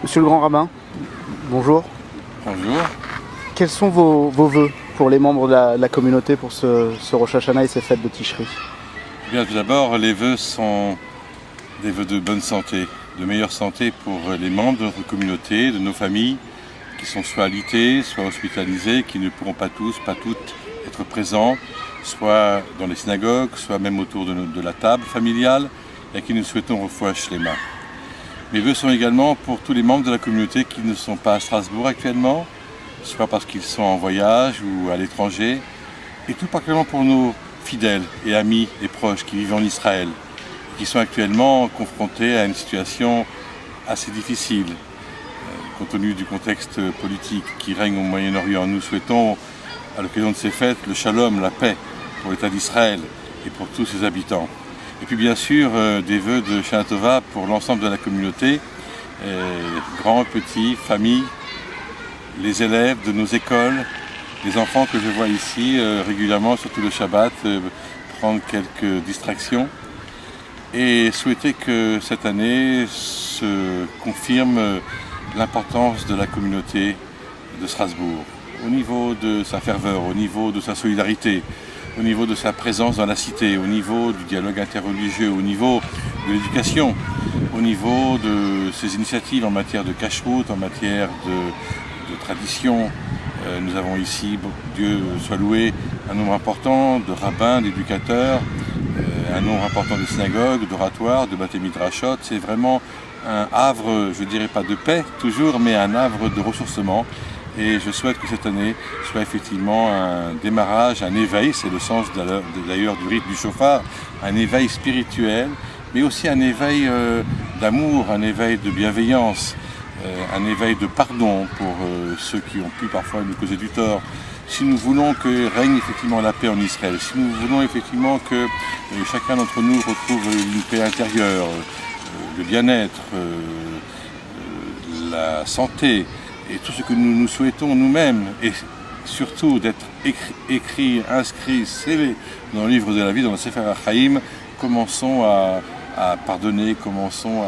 Monsieur le grand rabbin, bonjour. Bonjour. Quels sont vos vœux pour les membres de la communauté pour ce Rosh Hashanah et ces fêtes de Tishri? Bien, tout d'abord, les vœux sont des vœux de bonne santé, de meilleure santé pour les membres de notre communauté, de nos familles, qui sont soit alités, soit hospitalisés, qui ne pourront pas tous, pas toutes être présents, soit dans les synagogues, soit même autour de la table familiale, et à qui nous souhaitons refouach les mains. Mes vœux sont également pour tous les membres de la communauté qui ne sont pas à Strasbourg actuellement, soit parce qu'ils sont en voyage ou à l'étranger, et tout particulièrement pour nos fidèles et amis et proches qui vivent en Israël, qui sont actuellement confrontés à une situation assez difficile, compte tenu du contexte politique qui règne au Moyen-Orient. Nous souhaitons, à l'occasion de ces fêtes, le shalom, la paix pour l'État d'Israël et pour tous ses habitants. Et puis bien sûr, des vœux de Shana Tova pour l'ensemble de la communauté, grands, petits, familles, les élèves de nos écoles, les enfants que je vois ici régulièrement, surtout le Shabbat, prendre quelques distractions. Et souhaiter que cette année se confirme l'importance de la communauté de Strasbourg, au niveau de sa ferveur, au niveau de sa solidarité, au niveau de sa présence dans la cité, au niveau du dialogue interreligieux, au niveau de l'éducation, au niveau de ses initiatives en matière de cacheroute, en matière de tradition. Nous avons ici, Dieu soit loué, un nombre important de rabbins, d'éducateurs, un nombre important de synagogues, d'oratoires, de bâtés midrashot. C'est vraiment un havre, je ne dirais pas de paix toujours, mais un havre de ressourcement. Et je souhaite que cette année soit effectivement un démarrage, un éveil, c'est le sens d'ailleurs du rite du shofar, un éveil spirituel, mais aussi un éveil d'amour, un éveil de bienveillance, un éveil de pardon pour ceux qui ont pu parfois nous causer du tort. Si nous voulons que règne effectivement la paix en Israël, si nous voulons effectivement que chacun d'entre nous retrouve une paix intérieure, le bien-être, la santé, et tout ce que nous souhaitons nous-mêmes, et surtout d'être écrit, inscrit, scellé dans le livre de la vie, dans le Sefer HaChaim, commençons à pardonner, commençons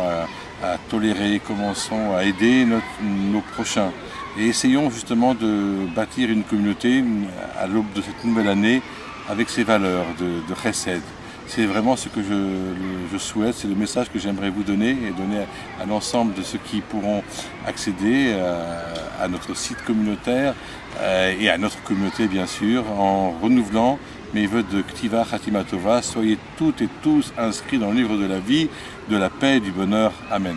à tolérer, commençons à aider nos prochains. Et essayons justement de bâtir une communauté à l'aube de cette nouvelle année avec ses valeurs de chesed. C'est vraiment ce que je souhaite, c'est le message que j'aimerais vous donner et donner à l'ensemble de ceux qui pourront accéder à notre site communautaire et à notre communauté bien sûr, en renouvelant mes vœux de Ktiva Chatima Tova. Soyez toutes et tous inscrits dans le livre de la vie, de la paix et du bonheur. Amen.